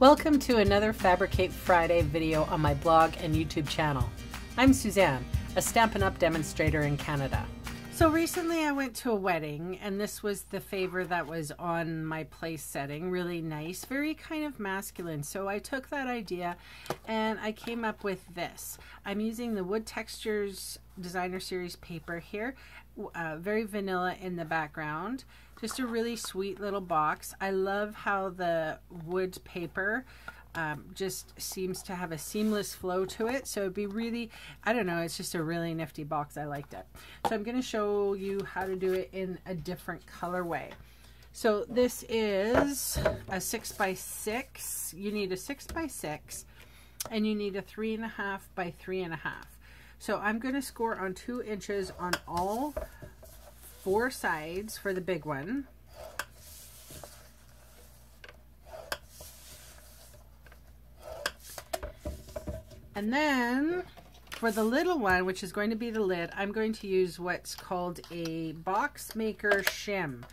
Welcome to another Fabricate Friday video on my blog and YouTube channel. I'm Suzanne, a Stampin' Up! Demonstrator in Canada. So recently I went to a wedding and this was the favor that was on my place setting. Really nice, very kind of masculine. So I took that idea and I came up with this. I'm using the Wood Textures Designer Series paper here, very vanilla in the background. Just a really sweet little box. I love how the wood paper just seems to have a seamless flow to it. So it'd be really, I don't know, it's just a really nifty box. I liked it. So I'm going to show you how to do it in a different colorway. So this is a 6x6. You need a 6x6 and you need a 3.5 by 3.5. So I'm going to score on 2 inches on all 4 sides for the big one. And then for the little one, which is going to be the lid, I'm going to use what's called a box maker shim.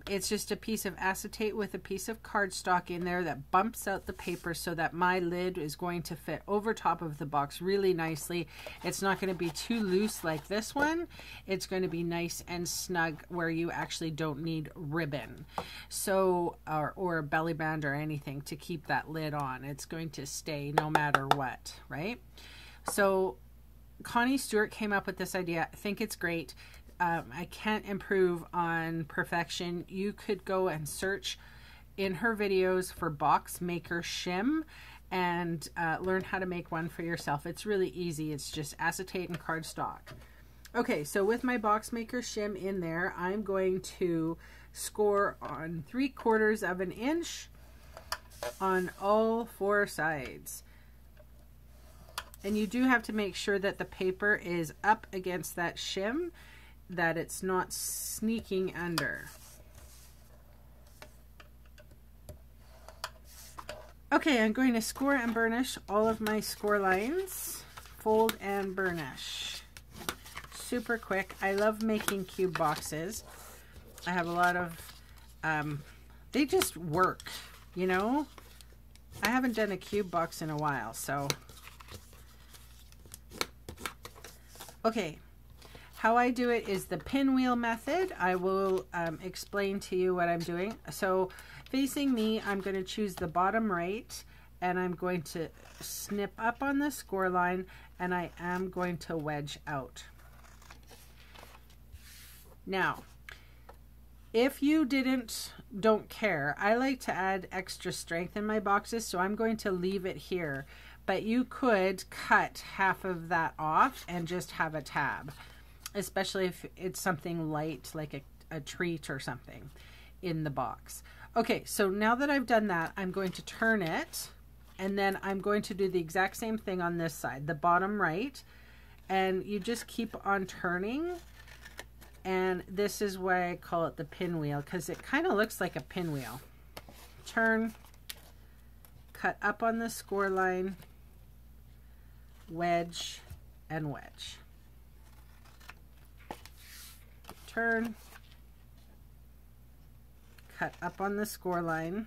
It's just a piece of acetate with a piece of cardstock in there that bumps out the paper so that my lid is going to fit over top of the box really nicely. It's not going to be too loose like this one. It's going to be nice and snug where you actually don't need ribbon, so or a belly band or anything to keep that lid on. It's going to stay no matter what, right? So Connie Stewart came up with this idea. I think it's great. I can't improve on perfection. You could go and search in her videos for box maker shim and learn how to make one for yourself. It's really easy. It's just acetate and cardstock. Okay, so with my box maker shim in there, I'm going to score on 3/4 of an inch on all 4 sides. And you do have to make sure that the paper is up against that shim, that it's not sneaking under. Okay, I'm going to score and burnish all of my score lines. Fold and burnish. Super quick. I love making cube boxes. I have a lot of, they just work, you know? I haven't done a cube box in a while, so. Okay. How I do it is the pinwheel method. I will explain to you what I'm doing. So facing me, I'm going to choose the bottom right and I'm going to snip up on the score line and I am going to wedge out. Now, if you don't care, I like to add extra strength in my boxes, so I'm going to leave it here. But you could cut half of that off and just have a tab, especially if it's something light like a treat or something in the box. Okay, so now that I've done that, I'm going to turn it and then I'm going to do the exact same thing on this side, the bottom right, and you just keep on turning. And this is why I call it the pinwheel, because it kind of looks like a pinwheel. Turn, cut up on the score line, wedge, and wedge. Turn, cut up on the score line,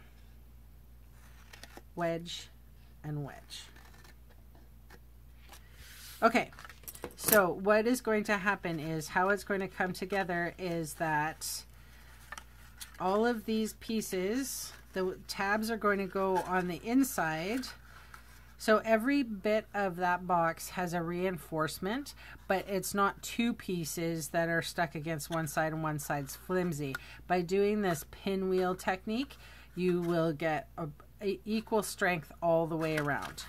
wedge, and wedge. Okay, so what is going to happen is, how it's going to come together is that all of these pieces, the tabs are going to go on the inside. So every bit of that box has a reinforcement, but it's not 2 pieces that are stuck against one side and one side's flimsy. By doing this pinwheel technique, you will get a equal strength all the way around.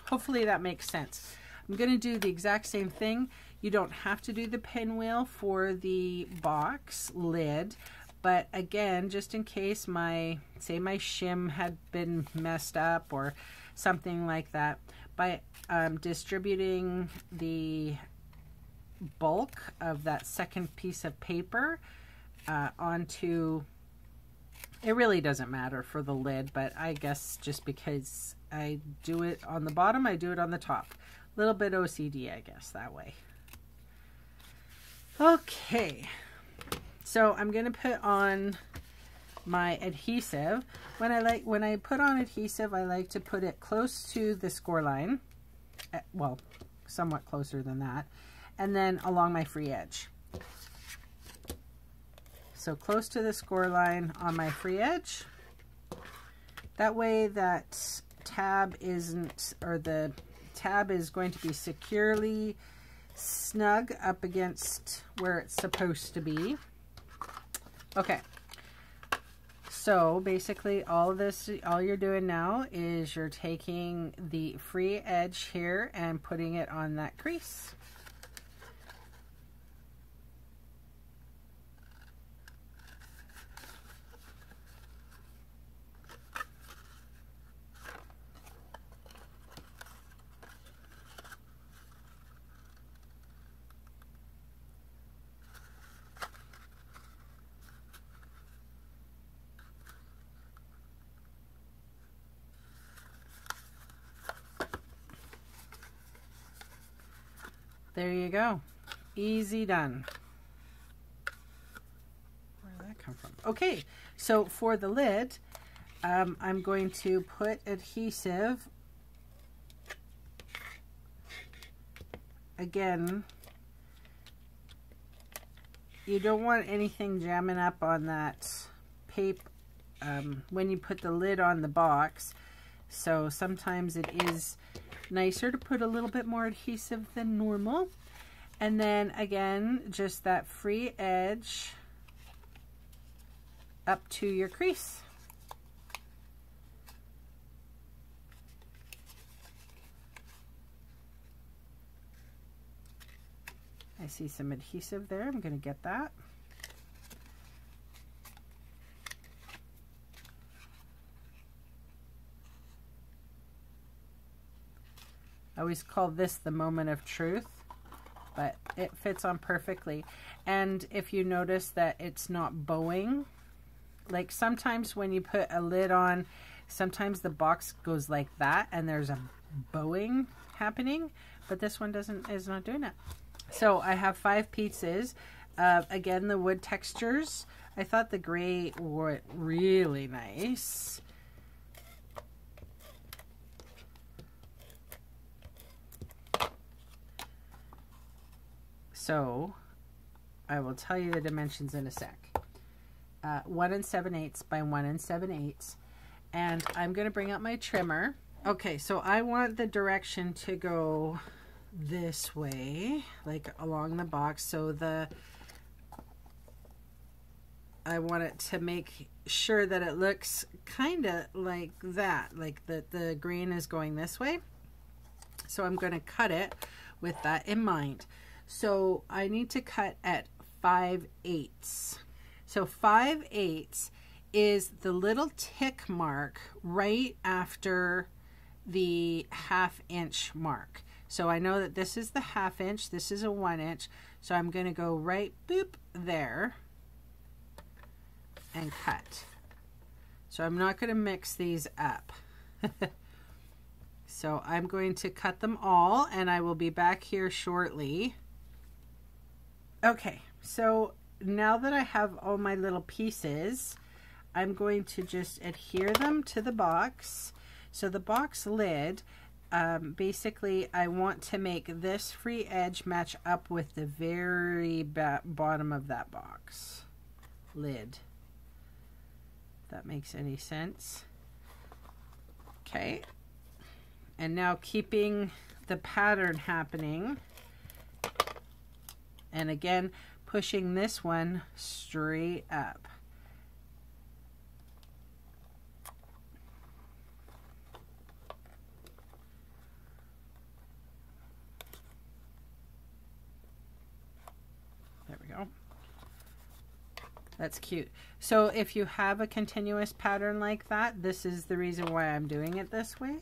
Hopefully that makes sense. I'm going to do the exact same thing. You don't have to do the pinwheel for the box lid, but again, just in case say my shim had been messed up or something like that, by distributing the bulk of that second piece of paper onto, it really doesn't matter for the lid, but I guess just because I do it on the bottom, I do it on the top. A little bit OCD, I guess, that way. Okay, so I'm going to put on my adhesive. When I put on adhesive, I like to put it close to the score line, well, somewhat closer than that, and then along my free edge. So close to the score line on my free edge. That way that tab isn't, or the tab is going to be securely snug up against where it's supposed to be. Okay. So basically all you're doing now is you're taking the free edge here and putting it on that crease. There you go. Easy done. Where did that come from? Okay, so for the lid, I'm going to put adhesive. Again, you don't want anything jamming up on that paper when you put the lid on the box. So sometimes it is nicer to put a little bit more adhesive than normal. And then again, just that free edge up to your crease. I see some adhesive there. I'm going to get that. I always call this the moment of truth, but it fits on perfectly. And if you notice that it's not bowing, like sometimes when you put a lid on, sometimes the box goes like that and there's a bowing happening, but this one is not doing it. So I have 5 pieces. Again, the wood textures. I thought the gray were really nice. So I will tell you the dimensions in a sec. 1 7/8 by 1 7/8. And I'm going to bring out my trimmer. Okay, so I want the direction to go this way, like along the box. So I want it to make sure that it looks kind of like that, like the green is going this way. So I'm going to cut it with that in mind. So I need to cut at 5/8. So 5/8 is the little tick mark right after the 1/2 inch mark. So I know that this is the 1/2 inch, this is a 1 inch. So I'm going to go right boop there and cut. So I'm not going to mix these up. So I'm going to cut them all and I will be back here shortly. Okay, so now that I have all my little pieces, I'm going to just adhere them to the box. So the box lid, basically I want to make this free edge match up with the very bottom of that box lid. If that makes any sense. Okay, and now keeping the pattern happening, and again pushing this one straight up. There we go. That's cute. So if you have a continuous pattern like that, this is the reason why I'm doing it this way.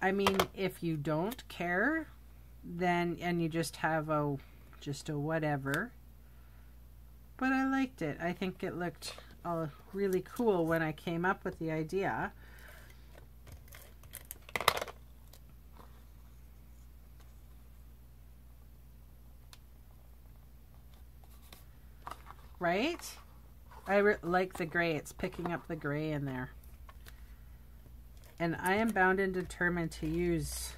I mean, if you don't care, then, and you just have just a whatever, but I liked it. I think it looked really cool when I came up with the idea. Right? I like the gray. It's picking up the gray in there. And I am bound and determined to use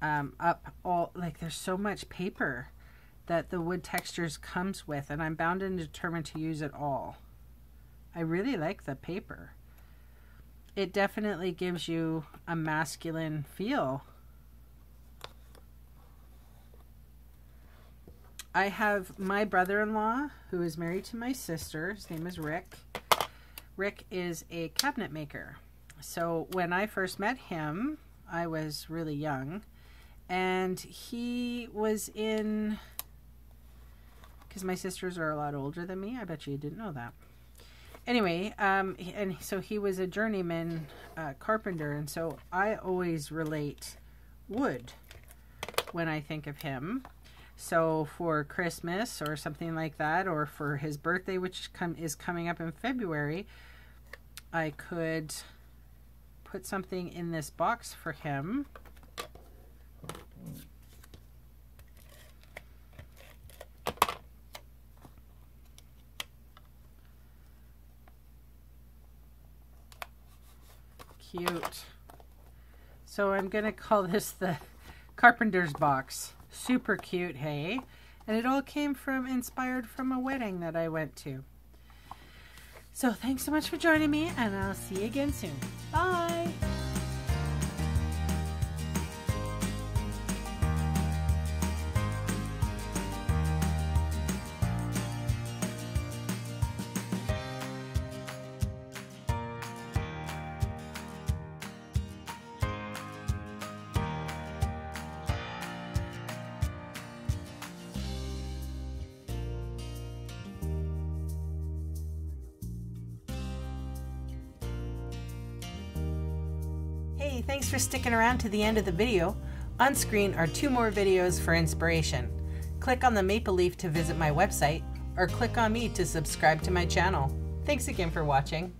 up all, like there's so much paper that the wood textures comes with, and I'm bound and determined to use it all. I really like the paper. It definitely gives you a masculine feel. I have my brother-in-law who is married to my sister. His name is Rick. Rick is a cabinet maker. So when I first met him, I was really young, and he was in, because my sisters are a lot older than me. I bet you didn't know that. Anyway, and so he was a journeyman carpenter, and so I always relate wood when I think of him. So for Christmas or something like that, or for his birthday, which is coming up in February, I could put something in this box for him. Cute. So I'm going to call this the Carpenters Box. Super cute, hey? And it all came from, inspired from a wedding that I went to. So thanks so much for joining me, and I'll see you again soon. Bye! Hey, thanks for sticking around to the end of the video. On screen are 2 more videos for inspiration. Click on the maple leaf to visit my website, or click on me to subscribe to my channel. Thanks again for watching.